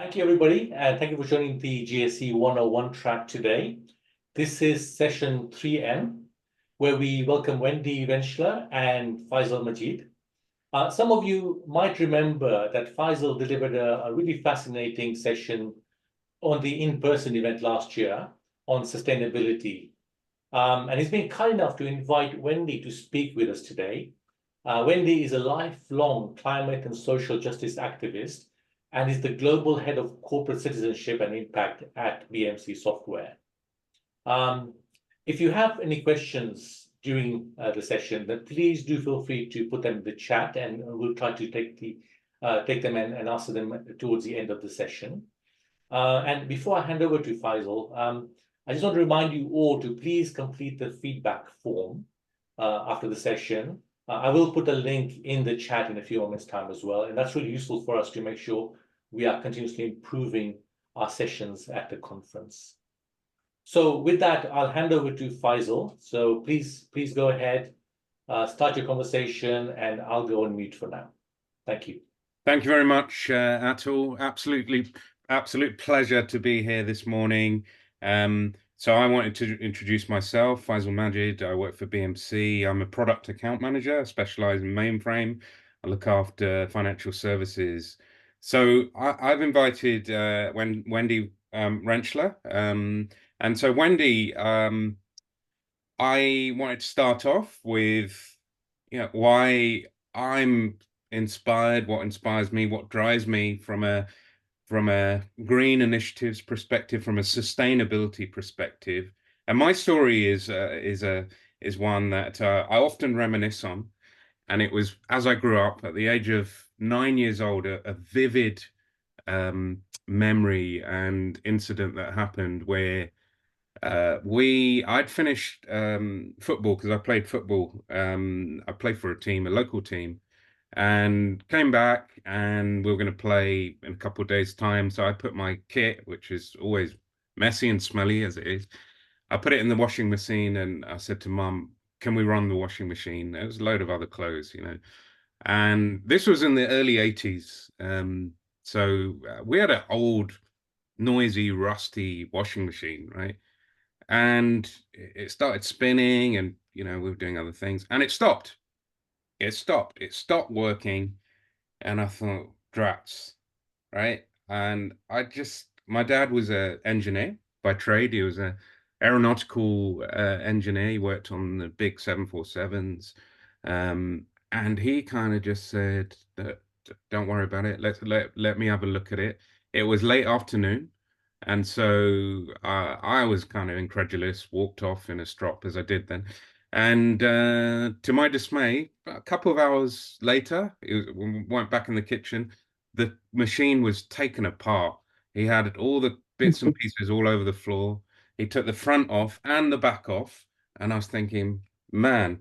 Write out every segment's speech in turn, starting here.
Thank you, everybody, and thank you for joining the GSE 101 track today. This is session 3M, where we welcome Wendy Rentschler and Faisal Majid. Some of you might remember that Faisal delivered a really fascinating session on the in-person event last year on sustainability. And he's been kind enough to invite Wendy to speak with us today. Wendy is a lifelong climate and social justice activist and is the global head of corporate citizenship and impact at BMC Software. If you have any questions during the session, then please do feel free to put them in the chat, and we'll try to take them and answer them towards the end of the session. And before I hand over to Faisal, I just want to remind you all to please complete the feedback form after the session. I will put a link in the chat in a few moments' time as well, and that's really useful for us to make sure we are continuously improving our sessions at the conference. So with that, I'll hand over to Faisal. So please go ahead, start your conversation, and I'll go on mute for now. Thank you. Thank you very much, Atul. Absolute pleasure to be here this morning. So I wanted to introduce myself, Faisal Majid. I work for BMC. I'm a product account manager. I specialize in mainframe. I look after financial services. So I've invited Wendy Rentschler. And so Wendy, I wanted to start off with, why I'm inspired, what inspires me, what drives me from a green initiatives perspective, from a sustainability perspective. And my story is one that I often reminisce on. And it was as I grew up at the age of 9 years old, a vivid memory and incident that happened where I'd finished football, because I played football. I played for a local team, and came back, and we were going to play in a couple of days' time. So I put my kit, which is always messy and smelly as it is, I put it in the washing machine, and I said to Mum, can we run the washing machine? There was a load of other clothes, and this was in the early 80s. So we had an old, noisy, rusty washing machine, right? And it started spinning, and, we were doing other things, and it stopped. It stopped working. And I thought, drats, right? And my dad was an engineer by trade. He was an aeronautical engineer. He worked on the big 747s. And he kind of just said, don't worry about it. Let me have a look at it. It was late afternoon. And so I was kind of incredulous, walked off in a strop, as I did then. And to my dismay, a couple of hours later, we went back in the kitchen. The machine was taken apart. He had all the bits and pieces all over the floor. He took the front off and the back off. And I was thinking, man,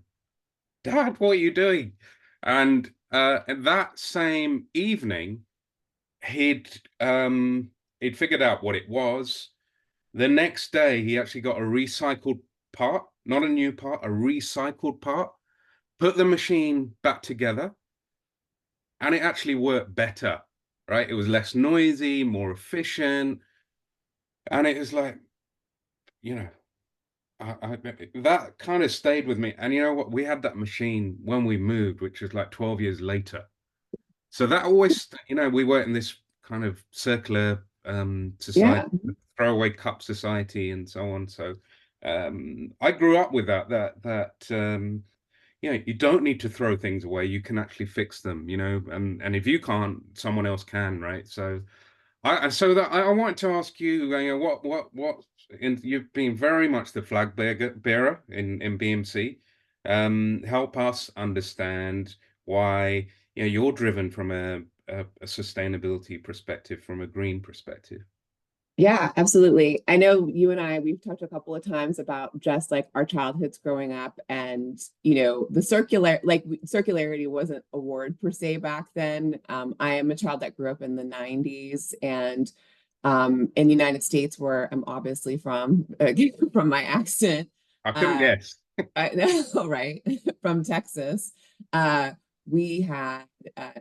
Dad, what are you doing? And that same evening, he'd figured out what it was. The next day, he actually got a recycled part, not a new part, a recycled part, put the machine back together, and it actually worked better, right? It was less noisy, more efficient. And it was like, that kind of stayed with me. And you know what? We had that machine when we moved, which was like 12 years later. So that always, we were in this kind of circular society, throwaway cup society, and so on. So I grew up with that you don't need to throw things away. You can actually fix them, and if you can't, someone else can, right? So I wanted to ask you, what you've been very much the flag bearer in BMC. Help us understand why you're driven from a sustainability perspective, from a green perspective. Yeah, absolutely. I know you and we've talked a couple of times about just like our childhoods growing up, and the circularity wasn't a word per se back then. I am a child that grew up in the 90s, and in the United States, where I'm obviously from my accent. I couldn't guess. I know, right? From Texas. we had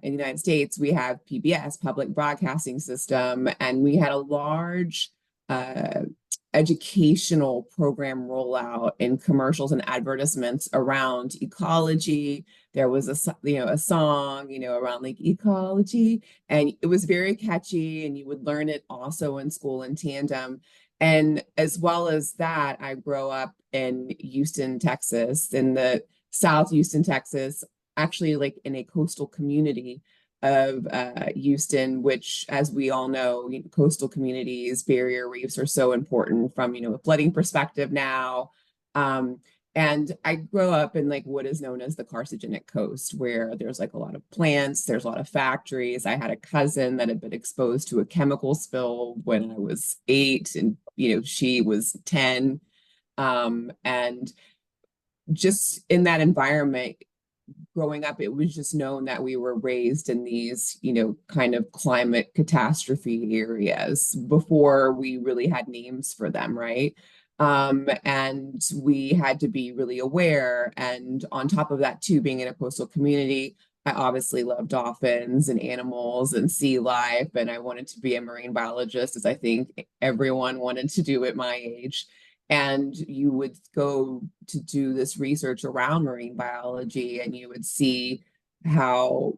in the United States, we have PBS, Public Broadcasting System, and we had a large educational program rollout in commercials and advertisements around ecology. There was a song, around like ecology, and it was very catchy, and you would learn it also in school in tandem. And as well as that, I grew up in Houston, Texas, in the South Houston, Texas, actually like in a coastal community of Houston, which, as we all know, coastal communities, barrier reefs are so important from, a flooding perspective now. And I grew up in like what is known as the carcinogenic coast, where there's like a lot of plants, there's a lot of factories. I had a cousin that had been exposed to a chemical spill when I was 8, and she was 10. And just in that environment, growing up, it was just known that we were raised in these, kind of climate catastrophe areas before we really had names for them, right? And we had to be really aware. And on top of that, too, being in a coastal community, I obviously love dolphins and animals and sea life. And I wanted to be a marine biologist, as I think everyone wanted to do at my age. And you would go to do this research around marine biology, and you would see how,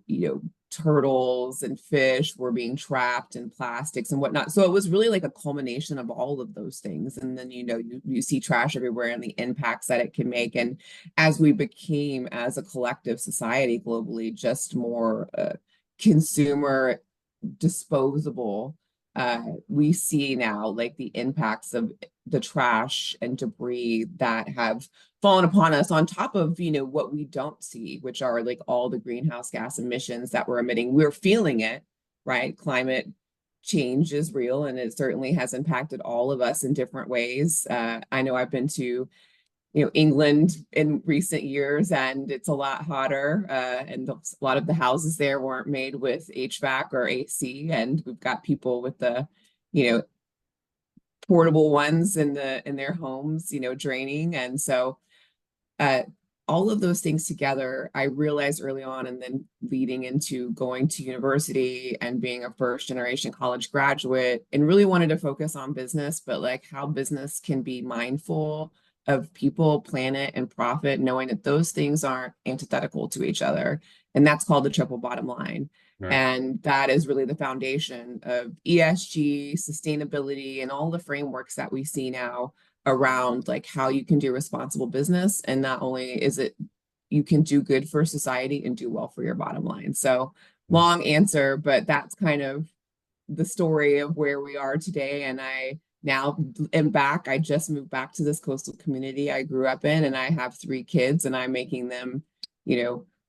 turtles and fish were being trapped in plastics and whatnot. So it was really like a culmination of all of those things. And then, you see trash everywhere and the impacts that it can make. And as we became, as a collective society globally, just more consumer disposable, we see now like the impacts of the trash and debris that have fallen upon us, on top of what we don't see, which are like all the greenhouse gas emissions that we're emitting. We're feeling it, right? Climate change is real, and it certainly has impacted all of us in different ways. I know I've been to England in recent years, and it's a lot hotter, and a lot of the houses there weren't made with HVAC or AC, and we've got people with the portable ones in their homes, draining. And so all of those things together, I realized early on, and then leading into going to university and being a first generation college graduate, and really wanted to focus on business, but like how business can be mindful of people, planet, and profit, knowing that those things aren't antithetical to each other. And that's called the triple bottom line. Right. And that is really the foundation of ESG, sustainability, and all the frameworks that we see now around like how you can do responsible business. And not only is it, you can do good for society and do well for your bottom line. So long answer, but that's kind of the story of where we are today. And I now am back. I just moved back to this coastal community I grew up in, and I have 3 kids, and I'm making them,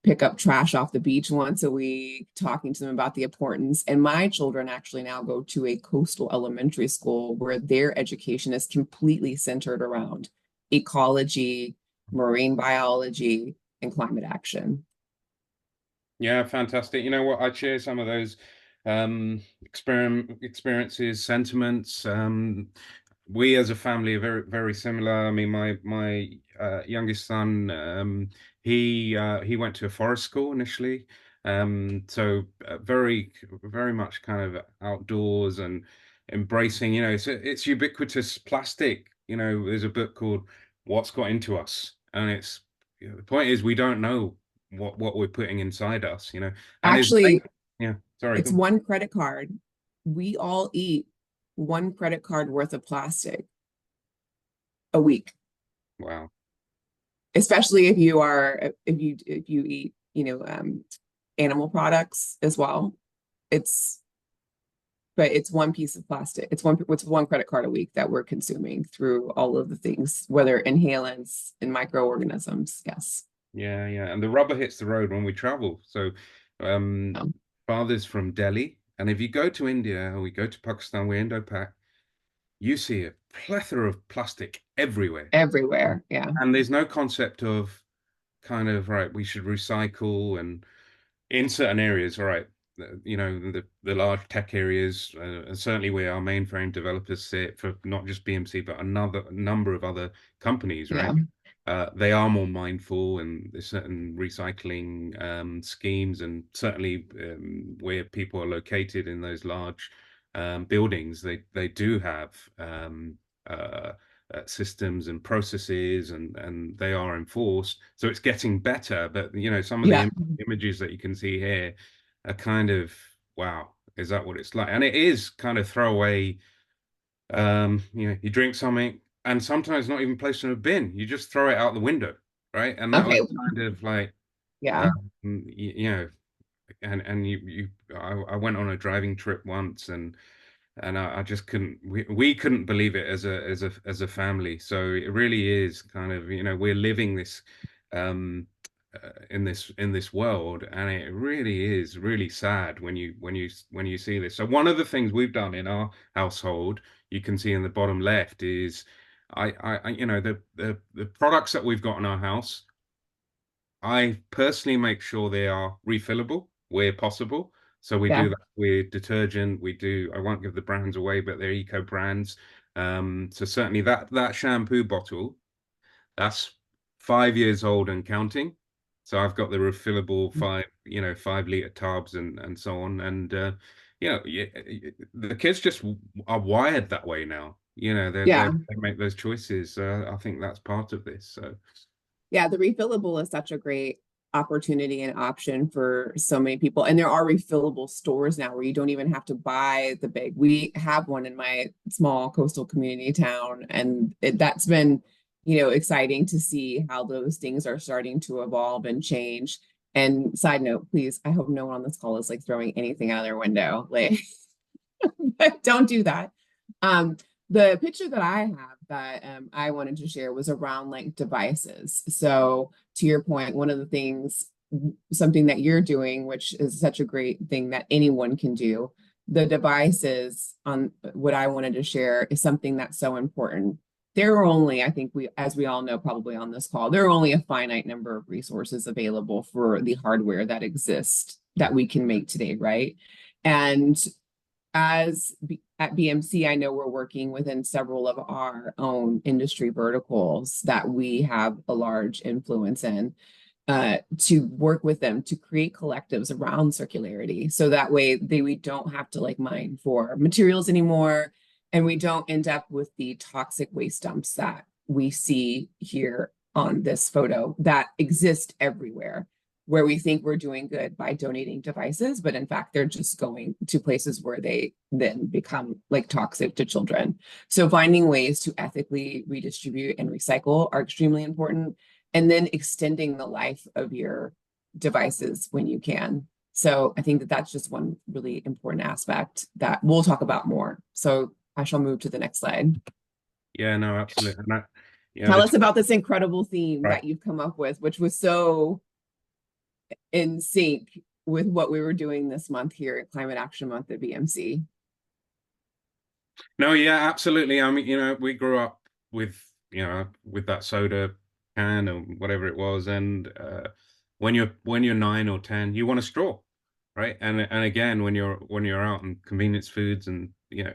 pick up trash off the beach once a week, talking to them about the importance. And my children actually now go to a coastal elementary school where their education is completely centered around ecology, marine biology, and climate action. Yeah, fantastic. You know what? I share some of those experiences, sentiments. We as a family are very, very similar. I mean, my youngest son, he went to a forest school initially, so very, very much kind of outdoors and embracing. It's ubiquitous plastic. There's a book called "What's Got Into Us," and it's the point is we don't know what we're putting inside us. And actually, yeah, sorry, it's one credit card. We all eat one credit card worth of plastic a week. Wow. Especially if you eat, animal products as well. But it's one piece of plastic. It's one credit card a week that we're consuming through all of the things, whether inhalants and microorganisms. Yes. Yeah. And the rubber hits the road when we travel. So father's from Delhi. And if you go to India or we go to Pakistan, we're Indo-Pak, you see a plethora of plastic everywhere. Everywhere, yeah. And there's no concept of kind of, right, we should recycle, and in certain areas, right, the large tech areas, and certainly where our mainframe developers sit, for not just BMC, but another number of other companies, right? they are more mindful, and there's certain recycling schemes, and certainly where people are located in those large buildings, they do have systems and processes, and they are enforced. So it's getting better. But some of the images that you can see here are kind of, wow, is that what it's like? And it is kind of throwaway. You drink something, and sometimes not even placed in a bin. You just throw it out the window, right? And that was kind of like, yeah. I went on a driving trip once, and I just couldn't. We couldn't believe it as a family. So it really is kind of, we're living this in this world, and it really is really sad when you see this. So one of the things we've done in our household, you can see in the bottom left, is the products that we've got in our house, I personally make sure they are refillable where possible. So we do that with detergent. I won't give the brands away, but they're eco brands. So certainly that shampoo bottle, that's 5 years old and counting. So I've got the refillable 5-liter tubs and so on. And the kids just are wired that way now. They make those choices. I think that's part of this. So yeah, the refillable is such a great opportunity and option for so many people. And there are refillable stores now where you don't even have to buy the big. We have one in my small coastal community town, and that's been, exciting to see how those things are starting to evolve and change. And side note, please, I hope no one on this call is like throwing anything out their window. Like, don't do that. The picture that I have that I wanted to share was around like devices. So to your point, one of the things, something that you're doing, which is such a great thing that anyone can do, the devices on what I wanted to share is something that's so important. There are only, I think as we all know, probably on this call, there are only a finite number of resources available for the hardware that exists that we can make today, right? And at BMC, I know we're working within several of our own industry verticals that we have a large influence in, to work with them to create collectives around circularity. So that way we don't have to like mine for materials anymore. And we don't end up with the toxic waste dumps that we see here on this photo that exist everywhere, where we think we're doing good by donating devices, but in fact, they're just going to places where they then become like toxic to children. So finding ways to ethically redistribute and recycle are extremely important. And then extending the life of your devices when you can. So I think that that's just one really important aspect that we'll talk about more. So I shall move to the next slide. Yeah, no, absolutely. Tell us about this incredible theme that you've come up with, which was so in sync with what we were doing this month here at Climate Action Month at BMC. No, yeah, absolutely. I mean, we grew up with that soda can or whatever it was, and when you're 9 or 10, you want a straw, right? And again, when you're out in convenience foods, and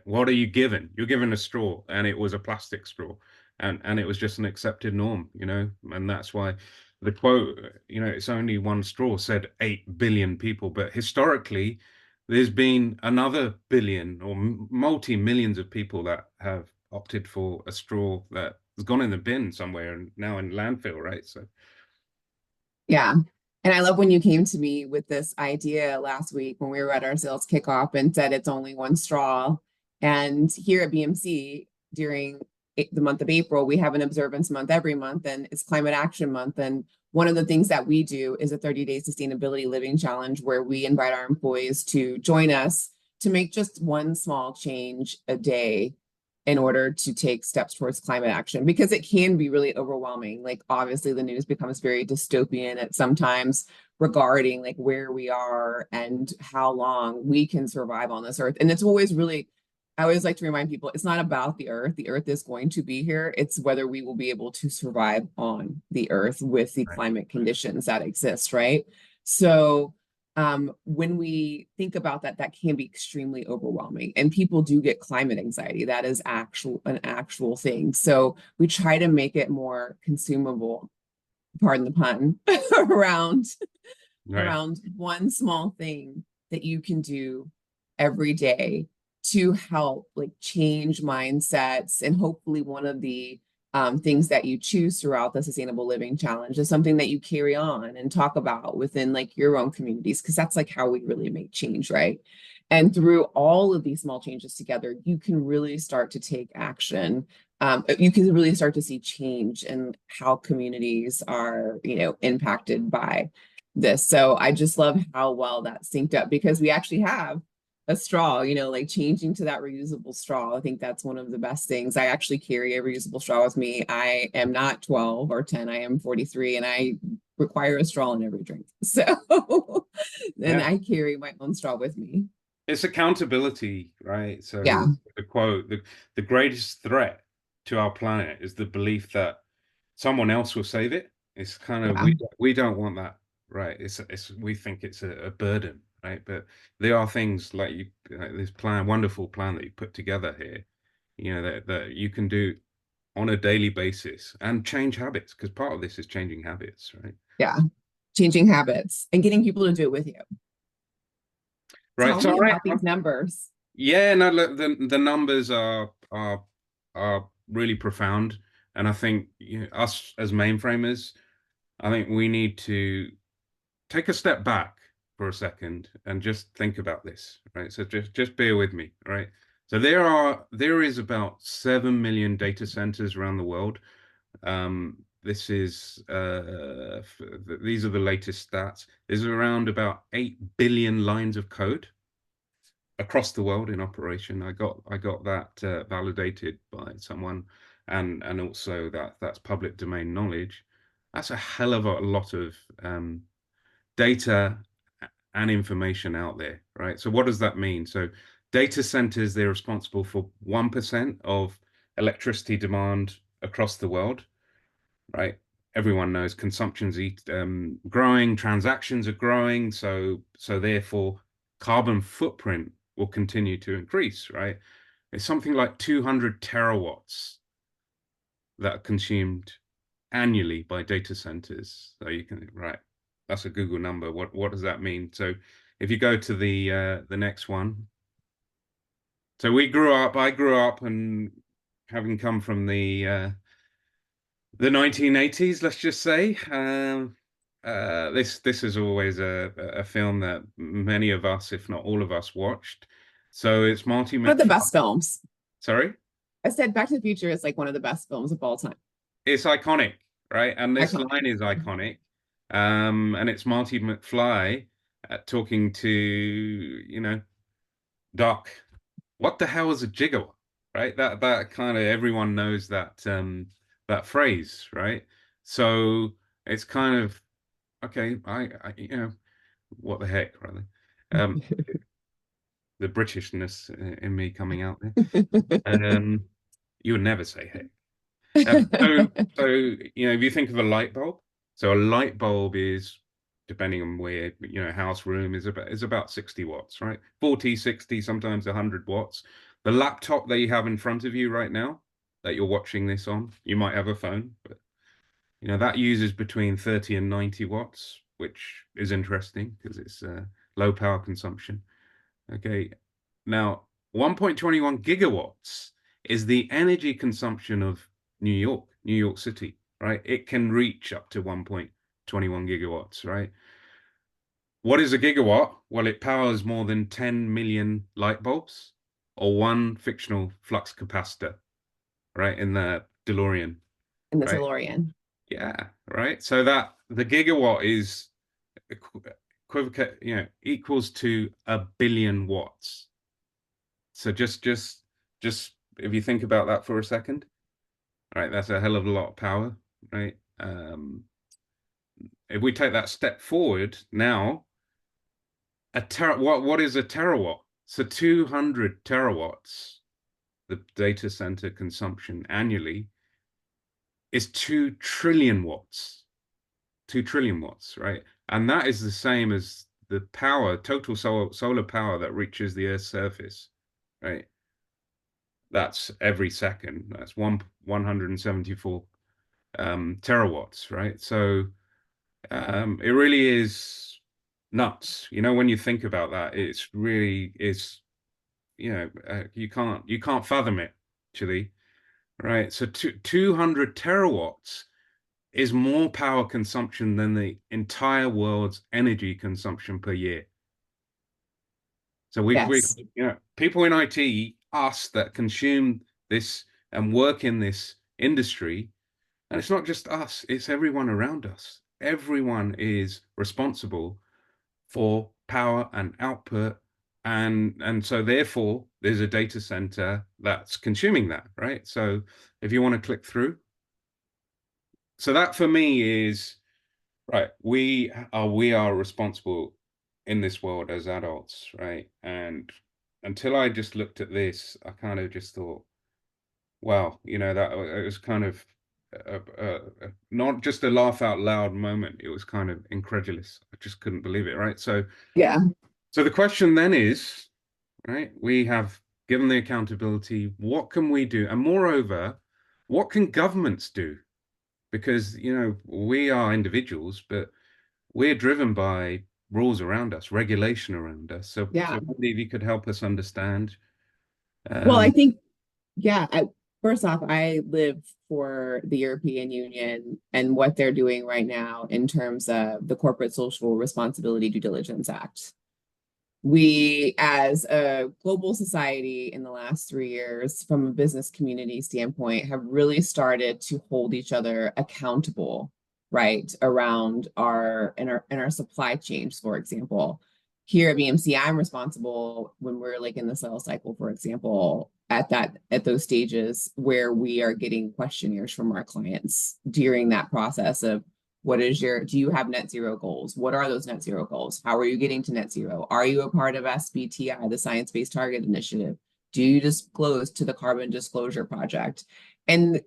what are you given? You're given a straw, and it was a plastic straw, and it was just an accepted norm, and that's why the quote, it's only one straw, said 8 billion people. But historically, there's been another billion or multi-millions of people that have opted for a straw that has gone in the bin somewhere and now in landfill, right? So yeah. And I love when you came to me with this idea last week when we were at our sales kickoff and said it's only one straw. And here at BMC, during the month of April, we have an observance month every month, and it's Climate Action Month. And one of the things that we do is a 30-day sustainability living challenge where we invite our employees to join us to make just one small change a day in order to take steps towards climate action, because it can be really overwhelming. Like, obviously the news becomes very dystopian at sometimes regarding like where we are and how long we can survive on this earth. And it's always really, I always like to remind people, it's not about the earth. The earth is going to be here. It's whether we will be able to survive on the earth with the climate conditions that exist, right? So when we think about that, that can be extremely overwhelming, and people do get climate anxiety. That is an actual thing. So we try to make it more consumable, pardon the pun, around one small thing that you can do every day to help like change mindsets. And hopefully one of the things that you choose throughout the Sustainable Living Challenge is something that you carry on and talk about within like your own communities, because that's like how we really make change, right? And through all of these small changes together, you can really start to take action. You can really start to see change in how communities are, impacted by this. So I just love how well that synced up, because we actually have a straw, like changing to that reusable straw. I think that's one of the best things. I actually carry a reusable straw with me. I am not 12 or 10, I am 43, and I require a straw in every drink. So, and I carry my own straw with me. It's accountability, right? So yeah, the quote, the greatest threat to our planet is the belief that someone else will save it. It's kind of, we don't want that, right? We think it's a burden, right? But there are things like this wonderful plan that you put together here, that you can do on a daily basis and change habits, because part of this is changing habits, right? Yeah, changing habits and getting people to do it with you. Right. Tell me about these numbers. Yeah, no, look, the numbers are really profound, and I think us as mainframers, I think we need to take a step back for a second and just think about this, right? So just bear with me, right? So there is about 7 million data centers around the world. These are the latest stats. There's around about 8 billion lines of code across the world in operation. I got that validated by someone, and also that's public domain knowledge. That's a hell of a lot of data and information out there, right? So what does that mean? So data centers, they're responsible for 1% of electricity demand across the world, right? Everyone knows consumption's growing, transactions are growing, so therefore carbon footprint will continue to increase, right? It's something like 200 terawatts that are consumed annually by data centers. So you can, right, that's a Google number. What does that mean? So if you go to the next one. So I grew up and having come from the 1980s, let's just say. This is always a film that many of us, if not all of us, watched. So it's Marty McFly. One of the best films. Sorry? I said Back to the Future is like one of the best films of all time. It's iconic, right? And this line is iconic. And it's Marty McFly talking to, Doc. What the hell is a gigawatt? Right? That kind of, everyone knows that that phrase, right? So it's kind of, okay, I what the heck, rather. The Britishness in me coming out there. You would never say heck. So if you think of a light bulb, so a light bulb is, depending on where, house room, is about 60 watts, right? 40, 60, sometimes 100 watts. The laptop that you have in front of you right now, that you're watching this on, you might have a phone, but that uses between 30 and 90 watts, which is interesting because it's low power consumption. Okay, now 1.21 gigawatts is the energy consumption of New York City, right? It can reach up to 1.21 gigawatts, right? What is a gigawatt? Well, it powers more than 10 million light bulbs or one fictional flux capacitor, right? In the DeLorean. In the DeLorean. Yeah, right. So that the gigawatt is equals to 1 billion watts. So just if you think about that for a second, right, that's a hell of a lot of power, right? If we take that step forward now, what is a terawatt? So 200 terawatts, the data center consumption annually is 2 trillion watts. 2 trillion watts, right? And that is the same as the power, total solar power that reaches the Earth's surface, right? That's every second. That's 174 terawatts, right? So it really is nuts. You know, when you think about that, it's really is, you know, you can't fathom it, actually, right? So 200 terawatts is more power consumption than the entire world's energy consumption per year. So we you know, people in IT, us that consume this and work in this industry, and it's not just us, it's everyone around us. Everyone is responsible for power and output, and so therefore there's a data center that's consuming that, right? So if you want to click through, so that for me is right. We are responsible in this world as adults, right? And until I just looked at this, I kind of just thought, wow, you know, that it was kind of not just a laugh out loud moment. It was kind of incredulous. I just couldn't believe it, right? So Yeah. So the question then is, right, we have given the accountability, what can we do? And moreover, what can governments do? Because, you know, we are individuals, but we're driven by rules around us, regulation around us. So, Yeah. so maybe if you could help us understand. Well, I think, yeah, first off, I live for the European Union and what they're doing right now in terms of the Corporate Social Responsibility Due Diligence Act. We, as a global society in the last 3 years, from a business community standpoint, have really started to hold each other accountable, right, around our supply chains, for example. Here at BMC, I'm responsible when we're like in the sales cycle, for example, at those stages where we are getting questionnaires from our clients during that process of do you have net zero goals? What are those net zero goals? How are you getting to net zero? Are you a part of SBTI, the Science Based Target Initiative? Do you disclose to the Carbon Disclosure Project? And the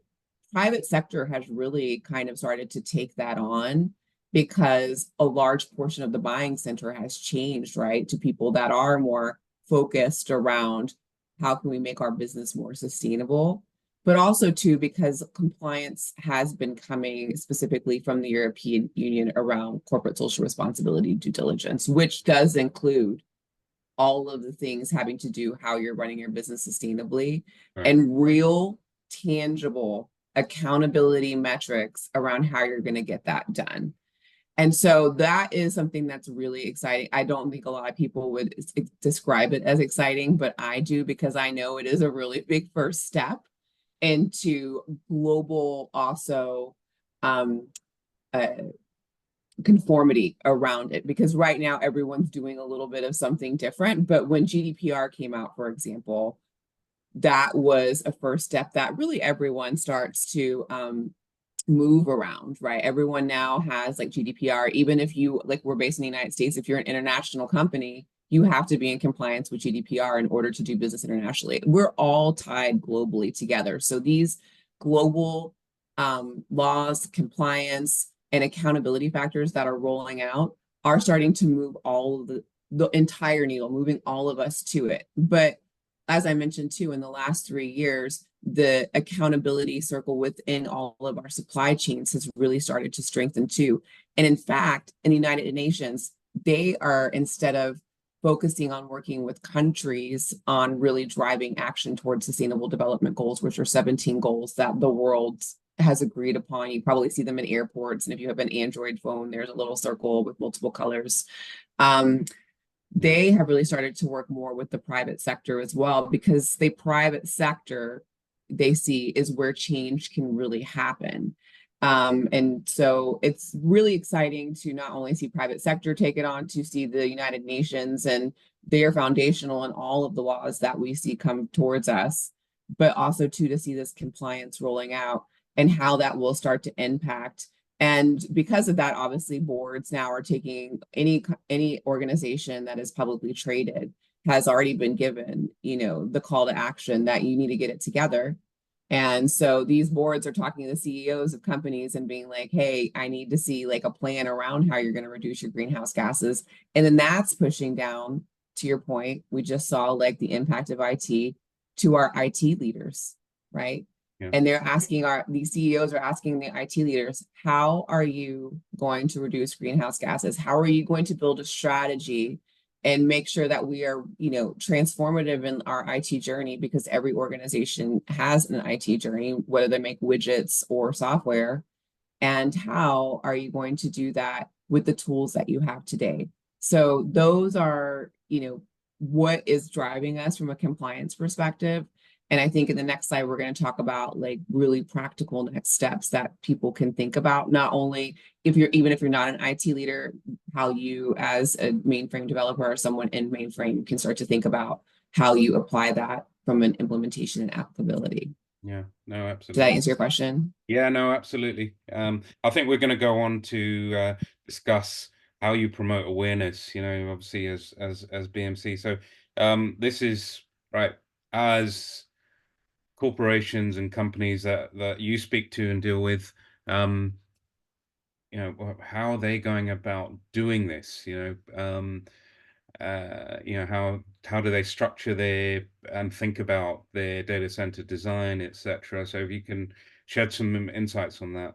private sector has really kind of started to take that on because a large portion of the buying center has changed, right, to people that are more focused around how can we make our business more sustainable, but also too because compliance has been coming specifically from the European Union around corporate social responsibility due diligence, which does include all of the things having to do how you're running your business sustainably, right, and real tangible accountability metrics around how you're going to get that done. And so that is something that's really exciting. I don't think a lot of people would describe it as exciting, but I do, because I know it is a really big first step into global also conformity around it, because right now everyone's doing a little bit of something different. But when GDPR came out, for example, that was a first step that really everyone starts to move around, right? Everyone now has like GDPR. Even if you, like, we're based in the United States, if you're an international company, you have to be in compliance with GDPR in order to do business internationally. We're all tied globally together. So these global laws, compliance, and accountability factors that are rolling out are starting to move all of the entire needle, moving all of us to it. But as I mentioned too, in the last 3 years, the accountability circle within all of our supply chains has really started to strengthen too. And in fact, in the United Nations, they are, instead of focusing on working with countries on really driving action towards sustainable development goals, which are 17 goals that the world has agreed upon. You probably see them in airports. And if you have an Android phone, there's a little circle with multiple colors. They have really started to work more with the private sector as well, because the private sector, they see, is where change can really happen. And so it's really exciting to not only see private sector take it on, to see the United Nations, and they are foundational in all of the laws that we see come towards us, but also to see this compliance rolling out and how that will start to impact. And because of that, obviously boards now are taking any organization that is publicly traded has already been given, you know, the call to action that you need to get it together. And so these boards are talking to the CEOs of companies and being like, hey, I need to see like a plan around how you're going to reduce your greenhouse gases. And then that's pushing down, to your point, we just saw like the impact of IT to our IT leaders, right? Yeah. And they're asking these CEOs are asking the IT leaders, how are you going to reduce greenhouse gases? How are you going to build a strategy and make sure that we are, transformative in our IT journey, because every organization has an IT journey, whether they make widgets or software. And how are you going to do that with the tools that you have today? So those are, what is driving us from a compliance perspective. And I think in the next slide, we're going to talk about like really practical next steps that people can think about, not only even if you're not an IT leader, how you as a mainframe developer or someone in mainframe can start to think about how you apply that from an implementation and applicability. Yeah, no, Did absolutely. that answer your question? Yeah, no, absolutely. I think we're going to go on to discuss how you promote awareness, obviously as BMC. So this is right, as corporations and companies that you speak to and deal with, how are they going about doing this? How do they structure and think about their data center design, etc. So if you can shed some insights on that.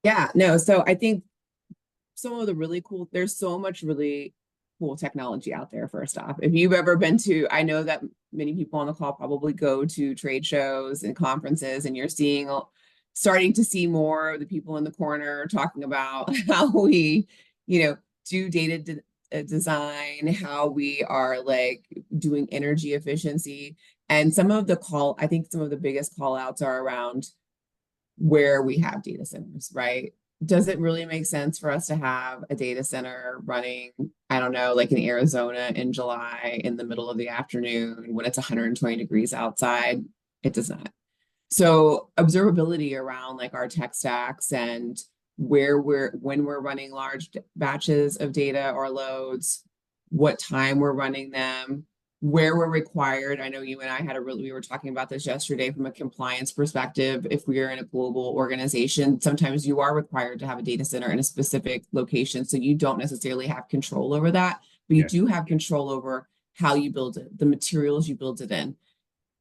Yeah, no, so I think some of the there's so much really cool technology out there. First off, if you've ever been to, I know that many people on the call probably go to trade shows and conferences, and you're starting to see more of the people in the corner talking about how we, do data design, how we are like doing energy efficiency. And I think some of the biggest call outs are around where we have data centers, right? Does it really make sense for us to have a data center running, I don't know, like in Arizona in July in the middle of the afternoon when it's 120 degrees outside? It does not. So observability around like our tech stacks and when we're running large batches of data or loads, what time we're running them, where we're required. I know you and I we were talking about this yesterday from a compliance perspective. If we are in a global organization, sometimes you are required to have a data center in a specific location. So you don't necessarily have control over that, but you do have control over how you build it, the materials you build it in.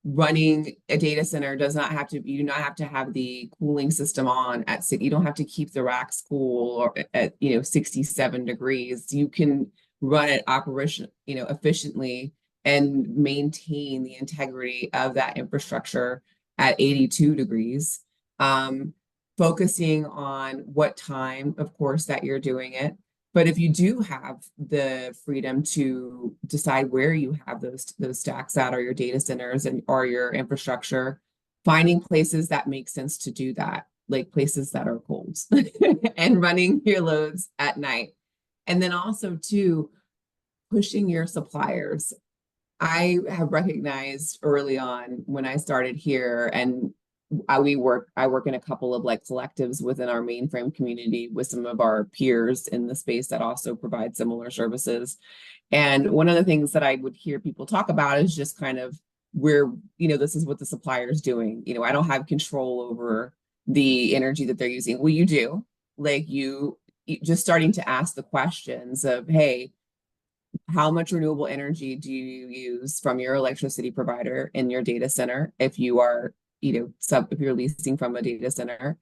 Running a data center you do not have to have the cooling system on you don't have to keep the racks cool or at 67 degrees. You can run it efficiently and maintain the integrity of that infrastructure at 82 degrees. Focusing on what time, of course, that you're doing it. But if you do have the freedom to decide where you have those stacks at, or your data centers or your infrastructure, finding places that make sense to do that, like places that are cold and running your loads at night. And then also too, pushing your suppliers. I have recognized early on when I started here, and I work in a couple of like collectives within our mainframe community with some of our peers in the space that also provide similar services. And one of the things that I would hear people talk about is just kind of this is what the supplier is doing. I don't have control over the energy that they're using. Well, you do. Like you just starting to ask the questions of, hey, how much renewable energy do you use from your electricity provider in your data center if you are, if you're leasing from a data center?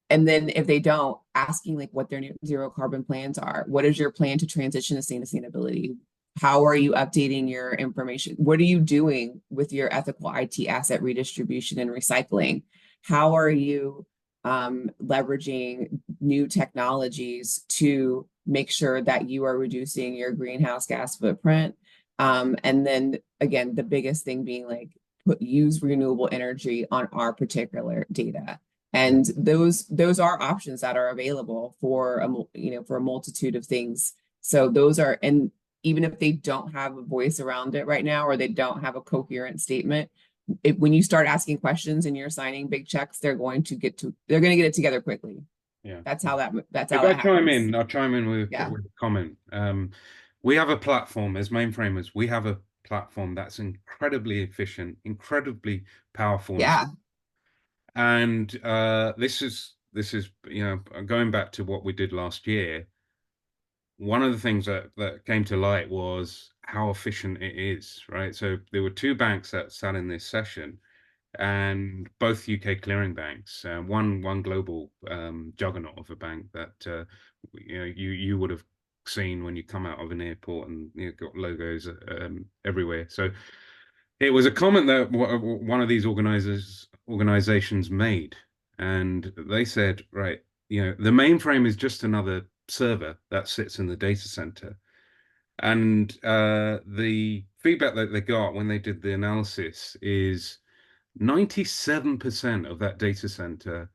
And then if they don't, asking like what their zero carbon plans are. What is your plan to transition to sustainability? How are you updating your information? What are you doing with your ethical IT asset redistribution and recycling? How are you leveraging new technologies to make sure that you are reducing your greenhouse gas footprint? And then again, the biggest thing being like use renewable energy on our particular data. And those are options that are available for a multitude of things. So those are, and even if they don't have a voice around it right now, or they don't have a coherent statement, when you start asking questions and you're signing big checks, they're going to get it together quickly. Yeah, that's how that happens. I'll chime in with a comment. We have a platform as mainframers. We have a platform that's incredibly efficient, incredibly powerful. Yeah. And this is going back to what we did last year. One of the things that came to light was how efficient it is, right? So there were two banks that sat in this session, and both UK clearing banks, one global juggernaut of a bank that you would have seen when you come out of an airport, and got logos everywhere. So it was a comment that one of these organizations made, and they said, right, the mainframe is just another server that sits in the data center. And the feedback that they got when they did the analysis is 97% of that data center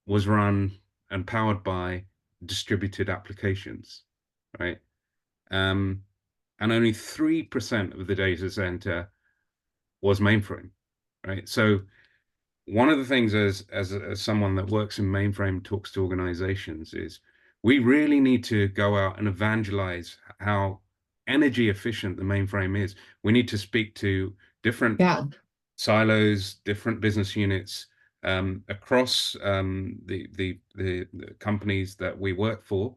was run and powered by distributed applications, right? And only 3% of the data center was mainframe, right? So one of the things as someone that works in mainframe, talks to organizations, is we really need to go out and evangelize how energy efficient the mainframe is. We need to speak to different silos, different business units across the companies that we work for,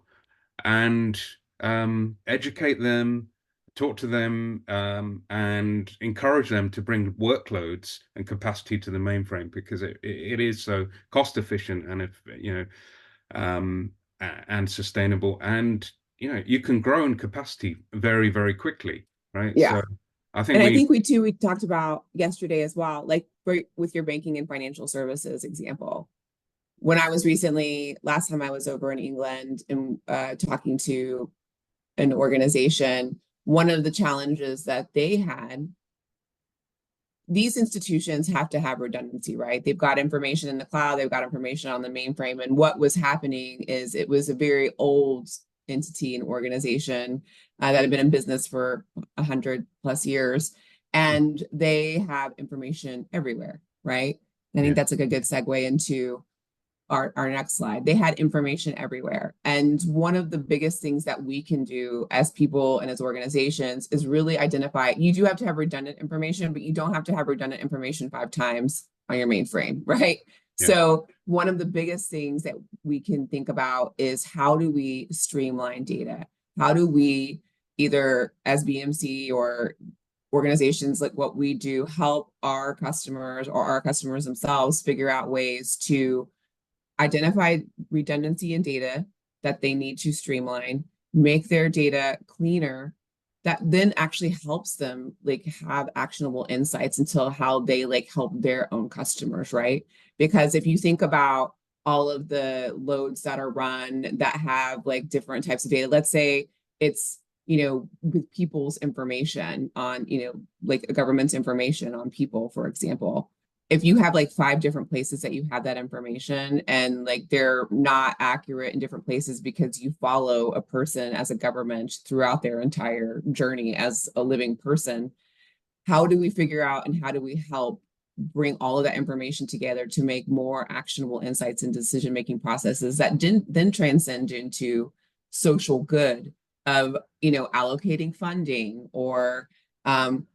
and educate them, talk to them, and encourage them to bring workloads and capacity to the mainframe, because it is so cost efficient, and and sustainable, and you can grow in capacity very, very quickly, right? Yeah. So I think we talked about yesterday as well, like with your banking and financial services example. When I was last time I was over in England and talking to an organization, one of the challenges that they had, these institutions have to have redundancy, right? They've got information in the cloud, they've got information on the mainframe. And what was happening is it was a very old entity and organization that had been in business for 100+ years, and they have information everywhere, right? I think that's a good segue into our next slide. They had information everywhere. And one of the biggest things that we can do as people and as organizations is really identify, you do have to have redundant information, but you don't have to have redundant information 5 times on your mainframe, right? Yeah. So one of the biggest things that we can think about is, how do we streamline data? How do we, either as BMC or organizations like what we do, help our customers or our customers themselves figure out ways to identify redundancy in data that they need to streamline, make their data cleaner, that then actually helps them like have actionable insights into how they like help their own customers, right? Because if you think about all of the loads that are run that have like different types of data, let's say it's, with people's information on, like a government's information on people, for example. If you have like 5 different places that you have that information, and like they're not accurate in different places because you follow a person as a government throughout their entire journey as a living person, how do we figure out and how do we help bring all of that information together to make more actionable insights and decision-making processes that then transcend into social good of, allocating funding, or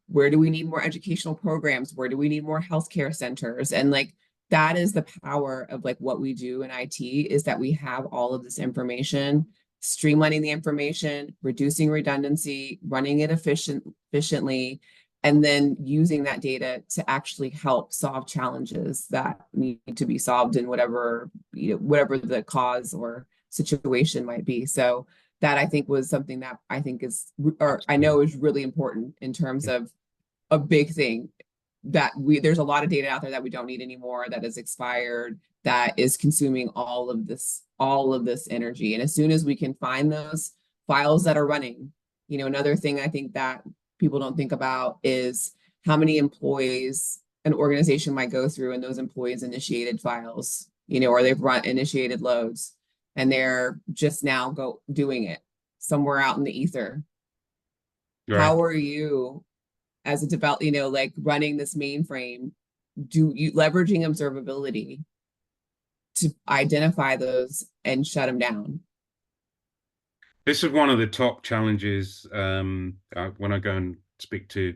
where do we need more educational programs? Where do we need more healthcare centers? And like, that is the power of like what we do in IT, is that we have all of this information, streamlining the information, reducing redundancy, running it efficiently, and then using that data to actually help solve challenges that need to be solved in whatever the cause or situation might be. So that I think was something that I think is, or I know is really important in terms of a big thing, that there's a lot of data out there that we don't need anymore, that is expired, that is consuming all of this energy. And as soon as we can find those files that are running, another thing I think that people don't think about is how many employees an organization might go through, and those employees initiated files, or they've initiated loads, and they're just now doing it somewhere out in the ether. Right. How are you as a developer, like running this mainframe, leveraging observability to identify those and shut them down? This is one of the top challenges when I go and speak to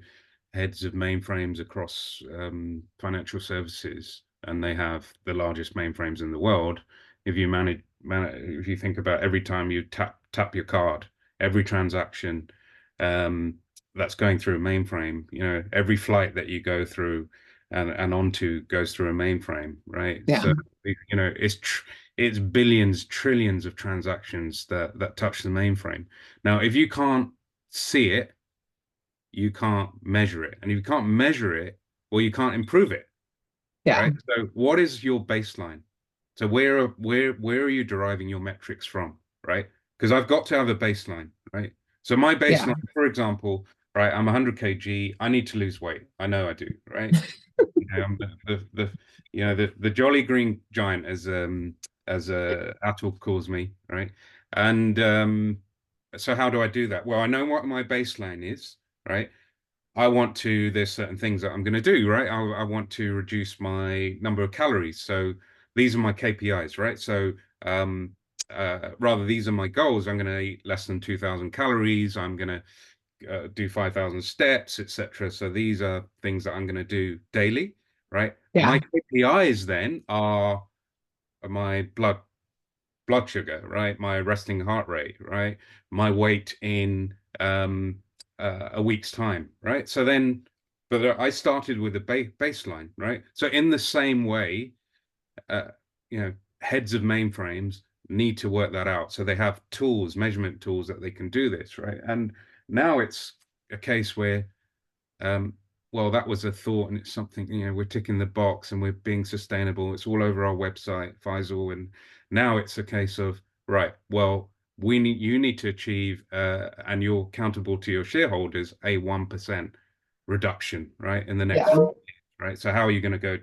heads of mainframes across financial services. and they have the largest mainframes in the world. If you if you think about every time you tap your card, every transaction that's going through a mainframe, you know, every flight that you go through and onto goes through a mainframe, right? Yeah. So you know, it's billions, trillions of transactions that touch the mainframe. Now, if you can't see it, you can't measure it, and if you can't measure it, well, you can't improve it, Yeah. right? So, what is your baseline? So, where are you deriving your metrics from, right? Because I've got to have a baseline, right? So, my baseline, Yeah. for example, right? I'm 100 kg. I need to lose weight. I know I do, right? You know, I'm the jolly green giant, as Atul calls me, right? And so how do I do that? Well, I know what my baseline is, right? There's certain things that I'm going to do, right? I want to reduce my number of calories. So these are my KPIs, right? So rather, these are my goals. I'm going to eat less than 2,000 calories. I'm going to do 5,000 steps, etc. So these are things that I'm going to do daily, right? Yeah. My KPIs then are my blood sugar, right? My resting heart rate, right? My weight in a week's time, right? So then, but I started with a baseline, right? So in the same way, you know, heads of mainframes need to work that out. So they have tools, measurement tools that they can do this, right? And now it's a case where, well, that was a thought, and it's something, you know, we're ticking the box and we're being sustainable. It's all over our website, Faisal, and now it's a case of, right, well, you need to achieve, and you're accountable to your shareholders, a 1% reduction, right, in the next Yeah. year, right? So how are you going to go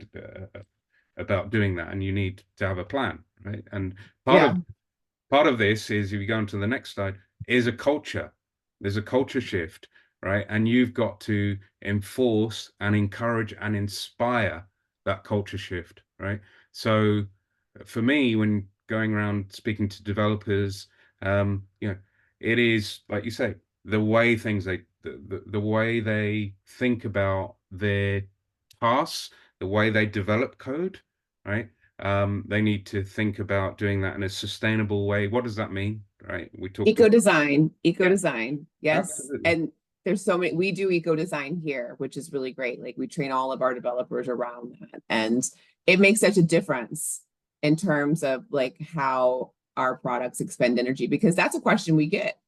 about doing that? And you need to have a plan, right? And part of this is, if you go on to the next slide, is a culture. There's a culture shift, right? And you've got to enforce and encourage and inspire that culture shift, right? So for me, when going around speaking to developers, you know, it is, like you say, the way the way they think about their tasks, the way they develop code, right? They need to think about doing that in a sustainable way. What does that mean, right? We talked Eco about design, yes. absolutely. And there's so many, we do eco design here, which is really great. Like we train all of our developers around that. And it makes such a difference in terms of like how our products expend energy, because that's a question we get.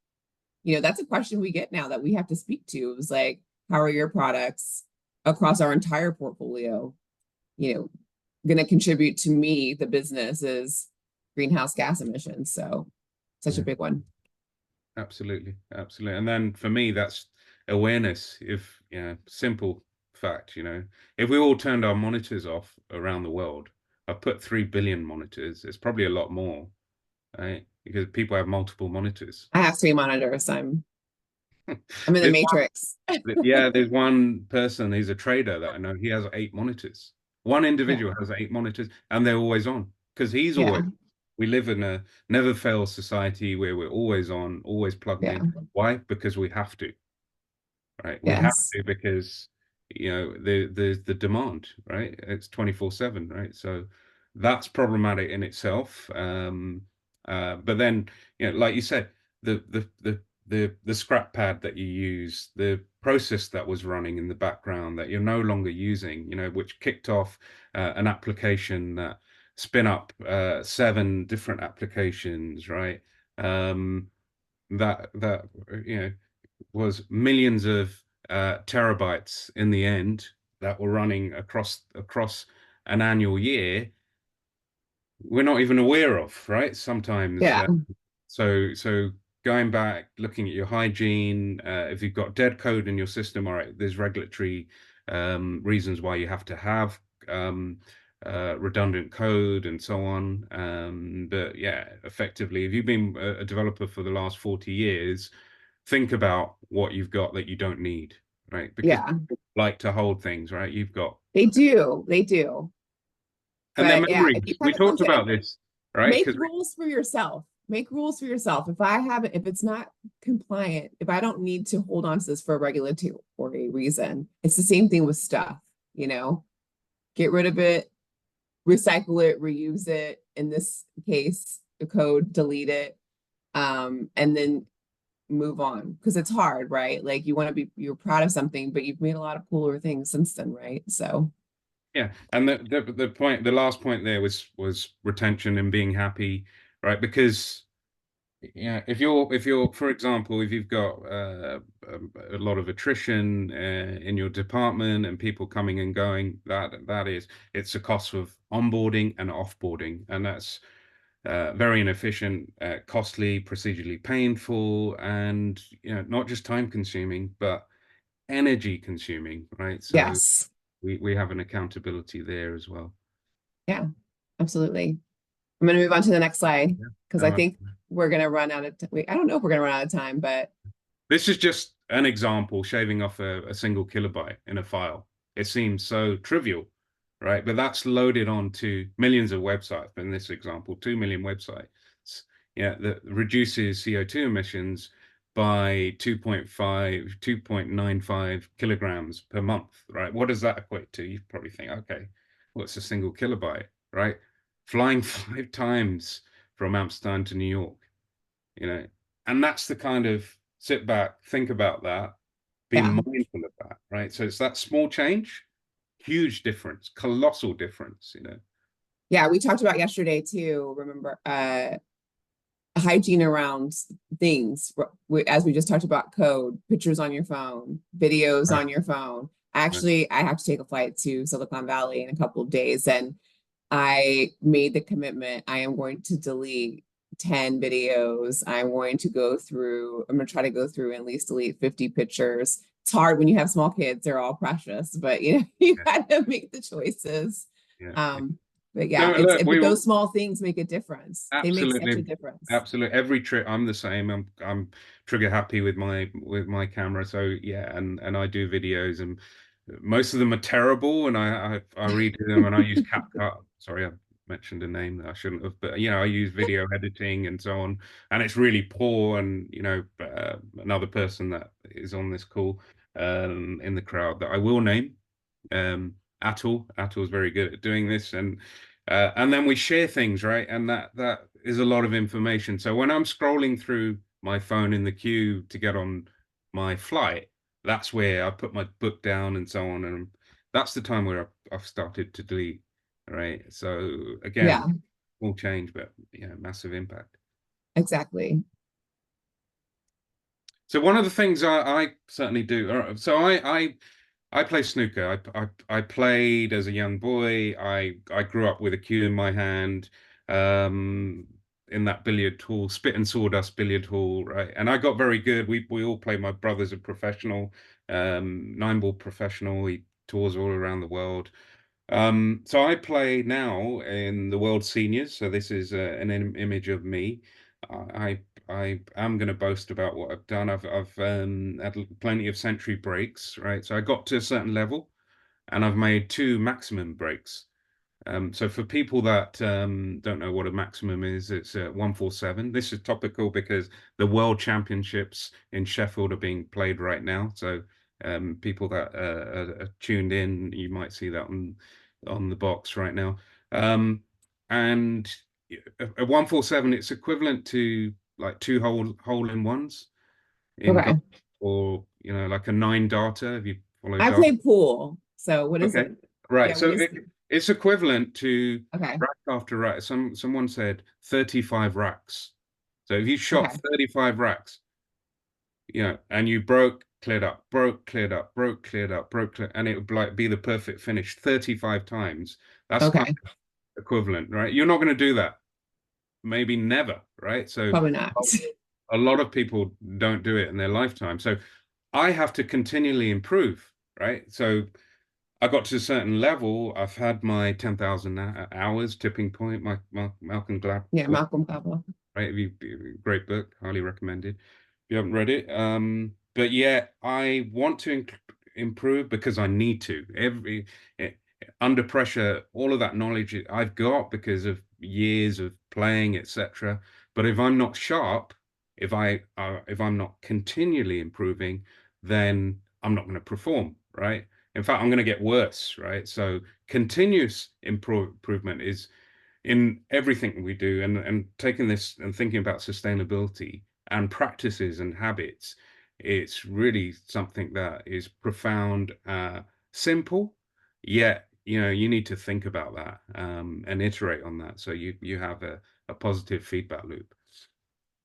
You know, that's a question we get now that we have to speak to. Is like, how are your products across our entire portfolio, you know, going to contribute to me, the business's greenhouse gas emissions? So such a big one. Absolutely. And then for me, that's awareness. If, you know, simple fact, you know, if we all turned our monitors off around the world, I've put 3 billion monitors. It's probably a lot more, right? Because people have multiple monitors. I have 3 monitors. I'm in the There's matrix. there's one person, he's a trader that I know, he has 8 monitors. One individual has 8 monitors, and they're always on, because he's always, we live in a never fail society where we're always on, always plugged in. Why? Because we have to, right? We have to, because, you know, the demand, right? It's 24/7, right? So that's problematic in itself. But then, you know, like you said, the scrap pad that you use, the process that was running in the background that you're no longer using, you know, which kicked off an application that spin up 7 different applications, right? That you know, was millions of terabytes in the end that were running across an annual year, we're not even aware of, right? Sometimes. So going back, looking at your hygiene, if you've got dead code in your system, all right, there's regulatory reasons why you have to have redundant code and so on. But yeah, effectively, if you've been a developer for the last 40 years, think about what you've got that you don't need, right? Because people like to hold things, right? You've got They do. And then memory. We talked about this, right? Make rules for yourself. Make rules for yourself. If it's not compliant, if I don't need to hold on to this for a regulatory reason, it's the same thing with stuff, you know, get rid of it, recycle it, reuse it. In this case, the code, delete it, and then move on, because it's hard, right? Like you want to be, you're proud of something, but you've made a lot of cooler things since then, right? So Yeah, and the last point there was retention and being happy, right? Because yeah, if you're for example, if you've got a lot of attrition in your department and people coming and going, it's a cost of onboarding and offboarding, and that's very inefficient, costly, procedurally painful, and not just time consuming, but energy consuming, right? So yes, we have an accountability there as well. yeah, absolutely. I'm going to move on to the next slide Yeah. because I think we're going to run out of I don't know if we're going to run out of time, but This is just an example, shaving off a single kilobyte in a file. It seems so trivial, right? But that's loaded onto millions of websites. In this example, 2 million websites. Yeah, that reduces CO2 emissions by 2.95 kilograms per month, right? What does that equate to? You probably think, okay, what's a single kilobyte, right? Flying 5 times from Amsterdam to New York, and that's the kind of sit back, think about that, be yeah, mindful of that, right? So it's that small change, huge difference, colossal difference, yeah. We talked about yesterday too. Remember, hygiene around things, as we just talked about code, pictures on your phone, videos Right. on your phone. Right. Actually, I have to take a flight to Silicon Valley in a couple of days, and I made the commitment. I am going to delete 10 videos. I'm going to try to go through and at least delete 50 pictures. It's hard when you have small kids, they're all precious, but you Yeah. gotta make the choices. Yeah. But yeah, No, look, but those small things make a difference. They make such a absolutely, difference. absolutely. Every trip, I'm the same. I'm trigger happy with my camera. So yeah, and I do videos, and most of them are terrible, and I redo them, and I use CapCut. Sorry, I mentioned a name that I shouldn't have, but I use video editing and so on, and it's really poor. And another person that is on this call, in the crowd, that I will name, Atul. Atul is very good at doing this, and then we share things, right? And that is a lot of information. So when I'm scrolling through my phone in the queue to get on my flight, that's where I put my book down and so on. And that's the time where I've started to delete, right? So again, Yeah, small change, but massive impact. exactly. So one of the things I certainly do, so I play snooker. I played as a young boy. I grew up with a cue in my hand, in that billiard hall, spit and sawdust billiard hall, right? And I got very good. We all play. My brother's a professional, 9-ball professional. He tours all around the world. So I play now in the World Seniors. So this is an image of me. I am going to boast about what I've done. I've had plenty of century breaks, right? So I got to a certain level, and I've made 2 maximum breaks. So for people that don't know what a maximum is, it's 147. This is topical because the World Championships in Sheffield are being played right now. So people that are tuned in, you might see that on the box right now. And a 147, it's equivalent to like 2 hole-in-ones in Okay. golf, or like a 9 darter. If you follow I dart. play pool. So what is Okay. it? Right. Yeah, So it's equivalent to okay. rack after rack. Someone said 35 racks. So if you shot Okay. 35 racks, and you broke, cleared up, broke, cleared up, broke, cleared up, broke, cleared, and it would like be the perfect finish 35 times. That's kind Okay. of equivalent, right? You're not going to do that. Maybe never, right? So Probably not. a lot of people don't do it in their lifetime. So I have to continually improve, right? So I got to a certain level. I've had my 10,000 hours tipping point. My Malcolm Gladwell, Yeah, Malcolm Gladwell. right? Great book, highly recommended. If you haven't read it, but yeah, I want to improve because I need to. Under pressure, all of that knowledge I've got because of years of playing, etc. But if I'm not sharp, if I'm not continually improving, then I'm not going to perform, right? In fact, I'm going to get worse, right? So continuous improvement is in everything we do, and taking this and thinking about sustainability and practices and habits. It's really something that is profound, simple, yet you need to think about that and iterate on that, so you have a positive feedback loop.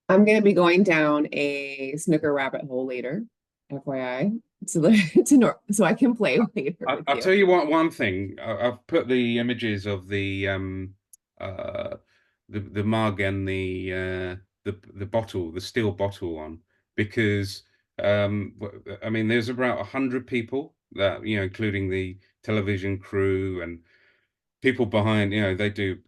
I'm going to be going down a snooker rabbit hole later, FYI, so I can play later with I'll you. tell you what, one thing, I've put the images of the mug and the bottle, the steel bottle on, because I mean, there's about 100 people that, including the television crew and people behind, they do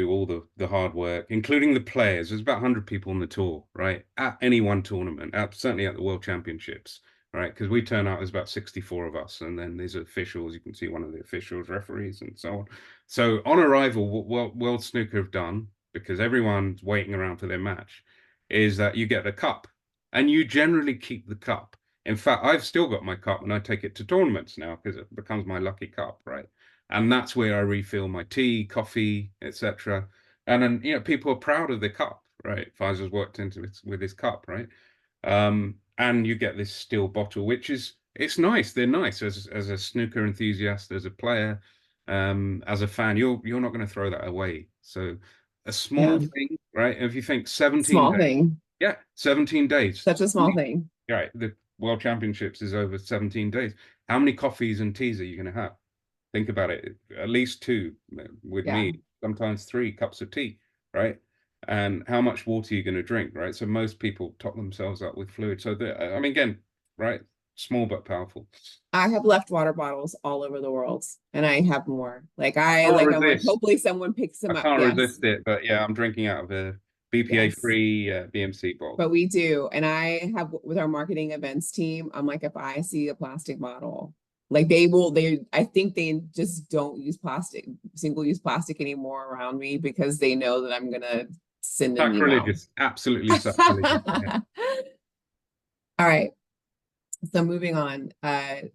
all the hard work, including the players. There's about 100 people on the tour, right? At any one tournament, certainly at the World Championships, right? Because we turn out, there's about 64 of us, and then there's officials. You can see one of the officials, referees, and so on. So on arrival, what World Snooker have done, because everyone's waiting around for their match, is that you get a cup, and you generally keep the cup. In fact, I've still got my cup, and I take it to tournaments now because it becomes my lucky cup, right? And that's where I refill my tea, coffee, etc. And then people are proud of the cup, right? Faisal's worked into it with his cup, right? And you get this steel bottle, which it's nice. They're nice as a snooker enthusiast, as a player, as a fan. You're not going to throw that away. So a small thing, right? If you think 17 small days, thing, 17 days, such a small thing, right? The World Championships is over 17 days. How many coffees and teas are you going to have? Think about it, at least 2 with me, sometimes 3 cups of tea, right? And how much water are you going to drink, right? So most people top themselves up with fluid. So I mean, again, right? Small but powerful. I have left water bottles all over the world, and I have more. I'm like, hopefully someone picks them up. I can't resist it, but yeah, I'm drinking out of a BPA-free BMC bottle. But we do, and I have with our marketing events team. I'm like, if I see a plastic bottle, like I think they just don't use single-use plastic anymore around me, because they know that I'm gonna send an email. Sacrilegious, absolutely sacrilegious. Yeah. All right, so moving on. I'm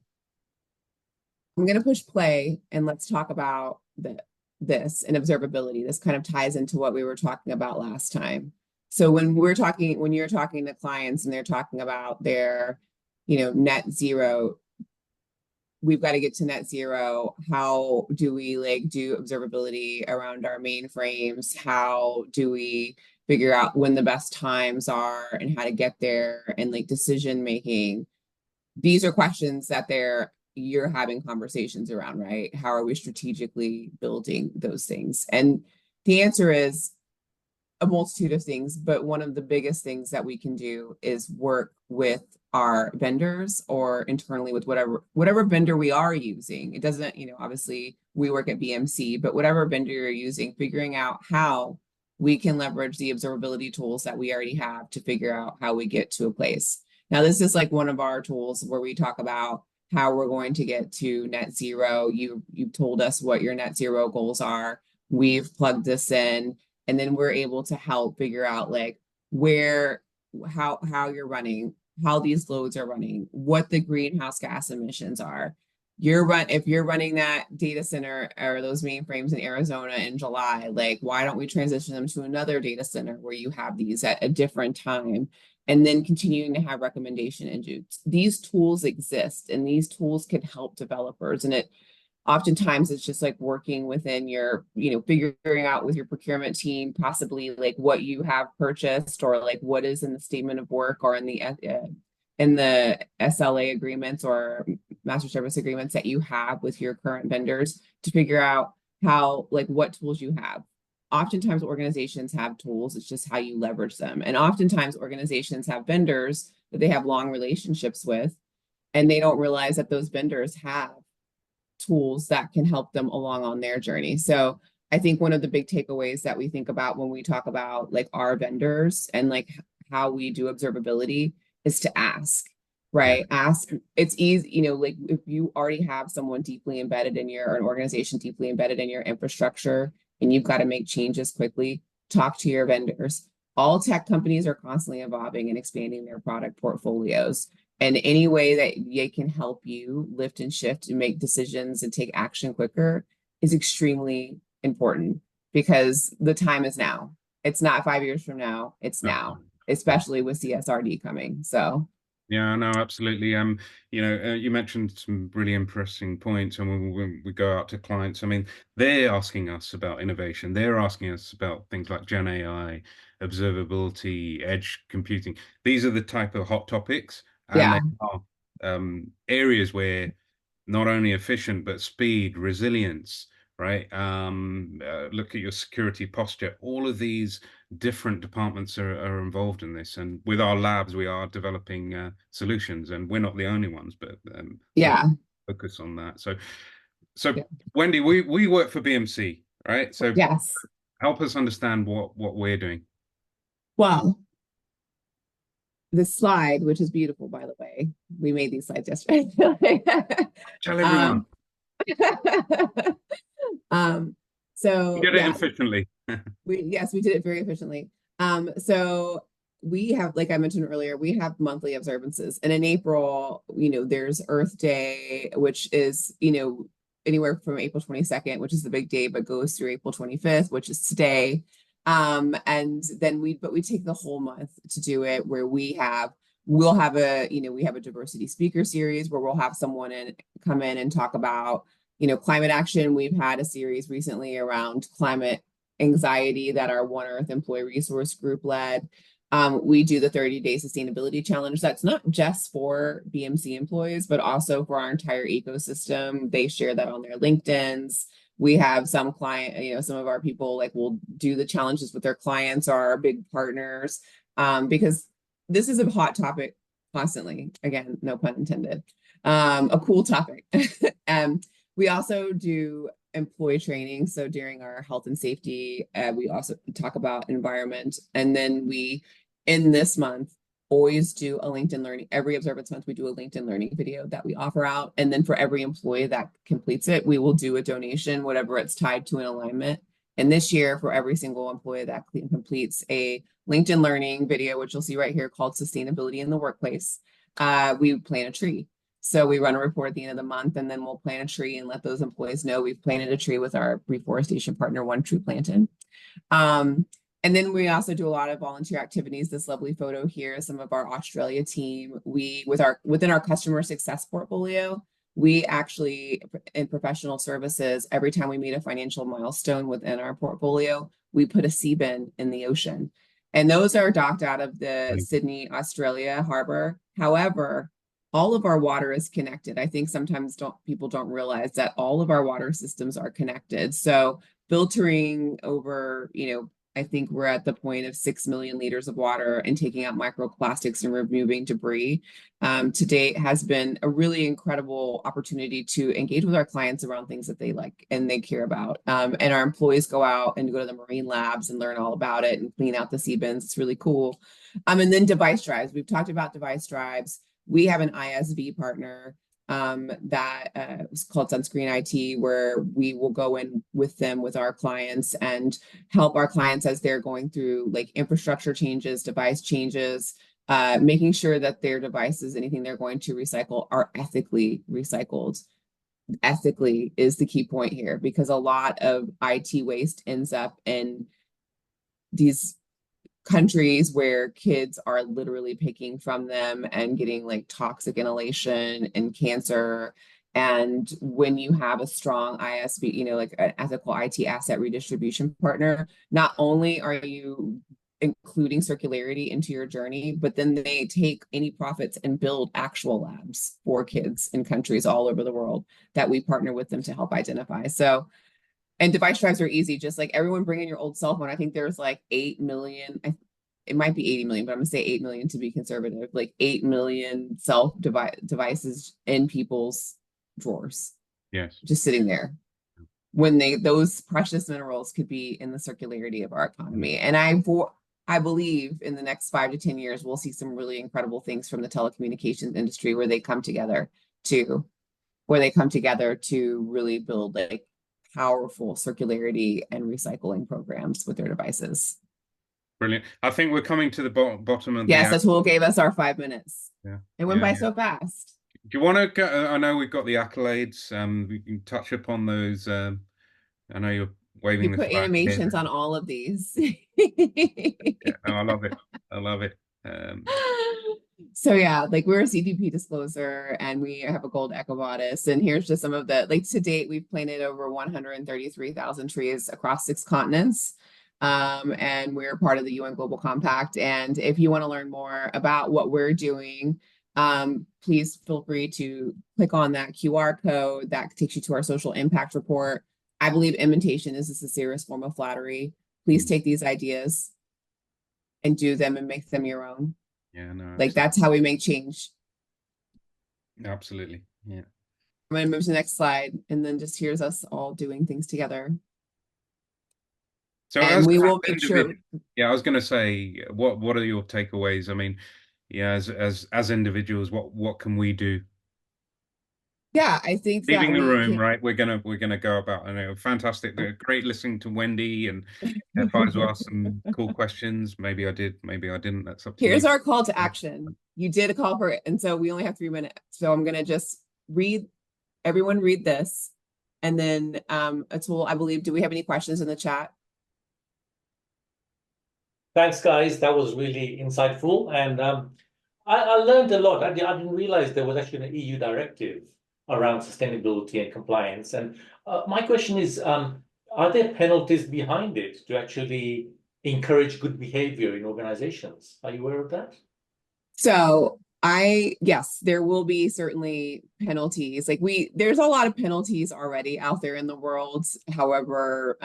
gonna push play, and let's talk about this and observability. This kind of ties into what we were talking about last time. So when you're talking to clients and they're talking about their, net zero, we've got to get to net zero. How do we do observability around our mainframes? How do we figure out when the best times are and how to get there, and decision making? These are questions that you're having conversations around, right? How are we strategically building those things? And the answer is a multitude of things, but one of the biggest things that we can do is work with our vendors, or internally with whatever vendor we are using. It doesn't, obviously we work at BMC, but whatever vendor you're using, figuring out how we can leverage the observability tools that we already have to figure out how we get to a place. Now, this is one of our tools where we talk about how we're going to get to net zero. You've told us what your net zero goals are. We've plugged this in, and then we're able to help figure out how you're running, how these loads are running, what the greenhouse gas emissions are. If you're running that data center or those mainframes in Arizona in July, why don't we transition them to another data center where you have these at a different time? And then continuing to have recommendation engines. These tools exist, and these tools can help developers. And oftentimes it's just working within your, figuring out with your procurement team, possibly what you have purchased, or what is in the statement of work, or in the SLA agreements or master service agreements that you have with your current vendors, to figure out how, what tools you have. Oftentimes organizations have tools, it's just how you leverage them. And oftentimes organizations have vendors that they have long relationships with, and they don't realize that those vendors have tools that can help them along on their journey. So I think one of the big takeaways that we think about when we talk about our vendors and how we do observability is to ask, right? Ask. It's easy, if you already have someone deeply embedded in an organization deeply embedded in your infrastructure, and you've got to make changes quickly, talk to your vendors. All tech companies are constantly evolving and expanding their product portfolios. And any way that they can help you lift and shift and make decisions and take action quicker is extremely important, because the time is now. It's not 5 years from now, it's now, especially with CSRD coming. So yeah, no, absolutely. You mentioned some really interesting points, and when we go out to clients, I mean, they're asking us about innovation. They're asking us about things like Gen AI, observability, edge computing. These are the type of hot topics, and yeah, they are areas where not only efficient but speed, resilience, right? Look at your security posture. All of these different departments are involved in this, and with our labs we are developing solutions, and we're not the only ones, but yeah, focus on that. So yeah. Wendy, we work for BMC, right? So Yes. help us understand what we're doing. Well, the slide, which is beautiful, by the way, we made these slides yesterday. Tell everyone. So We did it efficiently. Yes, we did it very efficiently. So we have, like I mentioned earlier, we have monthly observances, and in April, there's Earth Day, which is, anywhere from April 22nd, which is the big day, but goes through April 25th, which is today. And then we take the whole month to do it, where we'll have we have a diversity speaker series where we'll have someone come in and talk about, climate action. We've had a series recently around climate anxiety that our One Earth Employee Resource Group led. We do the 30-day sustainability challenge. That's not just for BMC employees, but also for our entire ecosystem. They share that on their LinkedIn's. We have some some of our people will do the challenges with their clients or our big partners, because this is a hot topic constantly. Again, no pun intended. A cool topic. We also do employee training. So during our health and safety, we also talk about environment. And then we, in this month, always do a LinkedIn Learning. Every observance month, we do a LinkedIn Learning video that we offer out. And then for every employee that completes it, we will do a donation, whatever it's tied to an alignment. And this year, for every single employee that completes a LinkedIn Learning video, which you'll see right here, called Sustainability in the Workplace, we plant a tree. So we run a report at the end of the month, and then we'll plant a tree and let those employees know we've planted a tree with our reforestation partner, One Tree Planted. And then we also do a lot of volunteer activities. This lovely photo here is some of our Australia team. Within our customer success portfolio, we actually, in professional services, every time we meet a financial milestone within our portfolio, we put a sea bin in the ocean. And those are docked out of the Sydney, Australia harbor. However, all of our water is connected. I think sometimes people don't realize that all of our water systems are connected. So filtering over, I think we're at the point of 6 million liters of water and taking out microplastics and removing debris to date has been a really incredible opportunity to engage with our clients around things that they like and they care about. And our employees go out and go to the marine labs and learn all about it and clean out the sea bins. It's really cool. And then device drives. We've talked about device drives. We have an ISV partner that is called Sunscreen IT, where we will go in with them, with our clients, and help our clients as they're going through infrastructure changes, device changes, making sure that their devices, anything they're going to recycle, are ethically recycled. Ethically is the key point here, because a lot of IT waste ends up in these countries where kids are literally picking from them and getting toxic inhalation and cancer. And when you have a strong ISV, an ethical IT asset redistribution partner, not only are you including circularity into your journey, but then they take any profits and build actual labs for kids in countries all over the world that we partner with them to help identify. So, and device drives are easy, just everyone bring in your old cell phone. I think there's 8 million, it might be 80 million, but I'm gonna say 8 million to be conservative, 8 million devices in people's drawers. Yes. Just sitting there. When those precious minerals could be in the circularity of our economy. And I believe in the next 5 to 10 years, we'll see some really incredible things from the telecommunications industry where they come together to really build powerful circularity and recycling programs with their devices. Brilliant. I think we're coming to the bottom of Yes, the that's who gave us our 5 minutes. Yeah. It went Yeah, by yeah. so fast. Do you want to go? I know we've got the accolades. We can touch upon those. I know you're waving You the put flag animations here. on all of these. Yeah, no, I love it. I love it. So yeah, like we're a CDP disclosure and we have a gold EcoVadis. And here's just some of the, like to date, we've planted over 133,000 trees across 6 continents. And we're part of the UN Global Compact. And if you want to learn more about what we're doing, please feel free to click on that QR code that takes you to our social impact report. I believe imitation is the sincerest form of flattery. Please take these ideas and do them and make them your own. Yeah, no, Like that's how we make change. absolutely. Yeah. I'm going to move to the next slide, and then just here's us all doing things together. So And we will make sure. Yeah, I was going to say, what are your takeaways? I mean, yeah, as individuals, what can we do? Yeah, I think Leaving that the we room, can. right? We're gonna go about. I know, fantastic, great listening to Wendy, and if I was to ask some cool questions, maybe I did, maybe I didn't. That's up to Here's you. our call to action. You did a call for it, and so we only have 3 minutes. So I'm gonna just read. Everyone read this, and then Atul, I believe. Do we have any questions in the chat? Thanks, guys. That was really insightful, and I learned a lot. I didn't realize there was actually an EU directive around sustainability and compliance. And my question is, are there penalties behind it to actually encourage good behavior in organizations? Are you aware of that? So yes, there will be certainly penalties. Like there's a lot of penalties already out there in the world. However,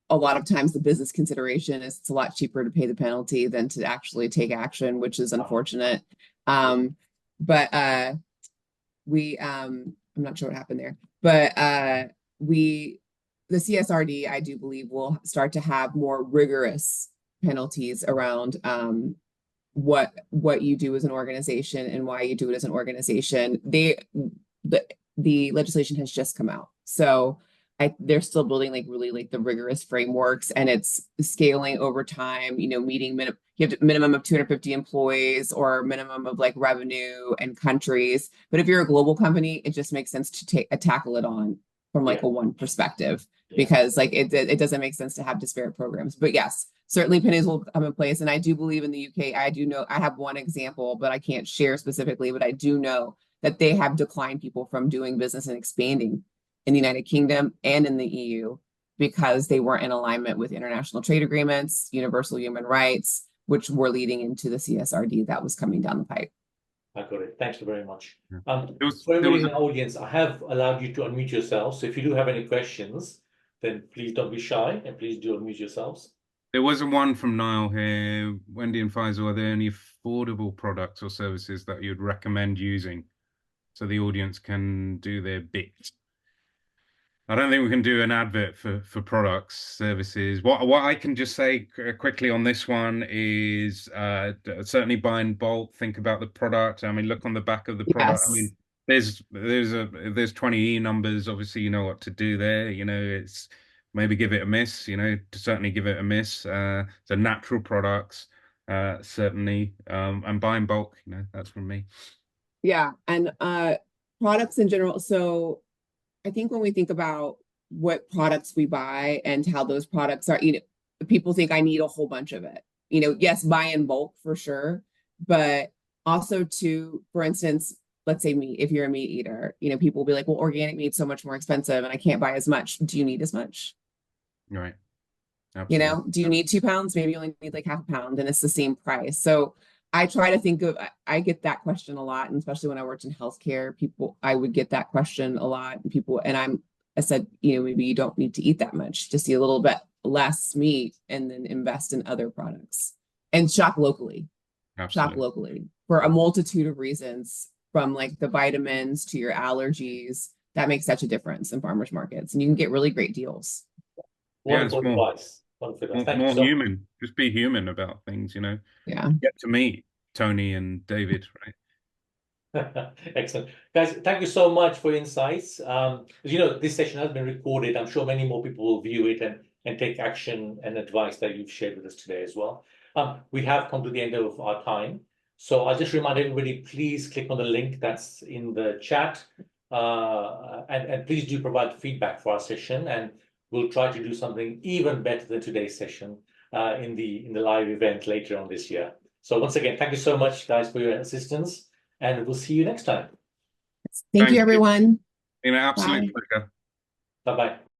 a lot of times the business consideration is it's a lot cheaper to pay the penalty than to actually take action, which is unfortunate. But I'm not sure what happened there, but the CSRD, I do believe, will start to have more rigorous penalties around what you do as an organization and why you do it as an organization. The legislation has just come out, so they're still building really the rigorous frameworks, and it's scaling over time. Meeting you have a minimum of 250 employees or minimum of like revenue and countries. But if you're a global company, it just makes sense to tackle it on from like a one perspective, because like it doesn't make sense to have disparate programs. But yes, certainly pennies will come in place. And I do believe in the UK, I do know, I have one example, but I can't share specifically, but I do know that they have declined people from doing business and expanding in the United Kingdom and in the EU because they weren't in alignment with international trade agreements, universal human rights, which were leading into the CSRD that was coming down the pipe. I got it. Thank you very much. there For everybody was in the audience, I have allowed you to unmute yourselves. So if you do have any questions, then please don't be shy and please do unmute yourselves. There was one from Niall here. Wendy and Faisal, are there any affordable products or services that you'd recommend using so the audience can do their bit? I don't think we can do an advert for products, services. What I can just say quickly on this one is certainly buy in bulk. Think about the product. I mean, look on the back of the product. I mean, there's 20E numbers. Obviously, you know what to do there. It's maybe give it a miss. Certainly give it a miss. So natural products, certainly, and buy in bulk. That's from me. Yeah, and products in general. So I think when we think about what products we buy and how those products are, people think I need a whole bunch of it. Yes, buy in bulk for sure, but also for instance, let's say meat. If you're a meat eater, people will be like, well, organic meat's so much more expensive and I can't buy as much. Do you need as much? Right. Absolutely. Do you need 2 pounds? Maybe you only need like half a pound and it's the same price. So I try to think of, I get that question a lot, and especially when I worked in healthcare, I would get that question a lot, and I said, maybe you don't need to eat that much, just eat a little bit less meat and then invest in other products and shop locally. Absolutely. Shop locally for a multitude of reasons, from like the vitamins to your allergies. That makes such a difference in farmers markets, and you can get really great deals. Wonderful advice. More human. Just be human about things, Yeah. Get to meet Tony and David, right? Excellent. Guys, thank you so much for insights. This session has been recorded. I'm sure many more people will view it and take action and advice that you've shared with us today as well. We have come to the end of our time. So I'll just remind everybody, please click on the link that's in the chat. And please do provide feedback for our session, and we'll try to do something even better than today's session in the live event later on this year. So once again, thank you so much, guys, for your assistance, and we'll see you next time. Thank Thank you, you. everyone. Been an absolute Bye. pleasure. Bye-bye.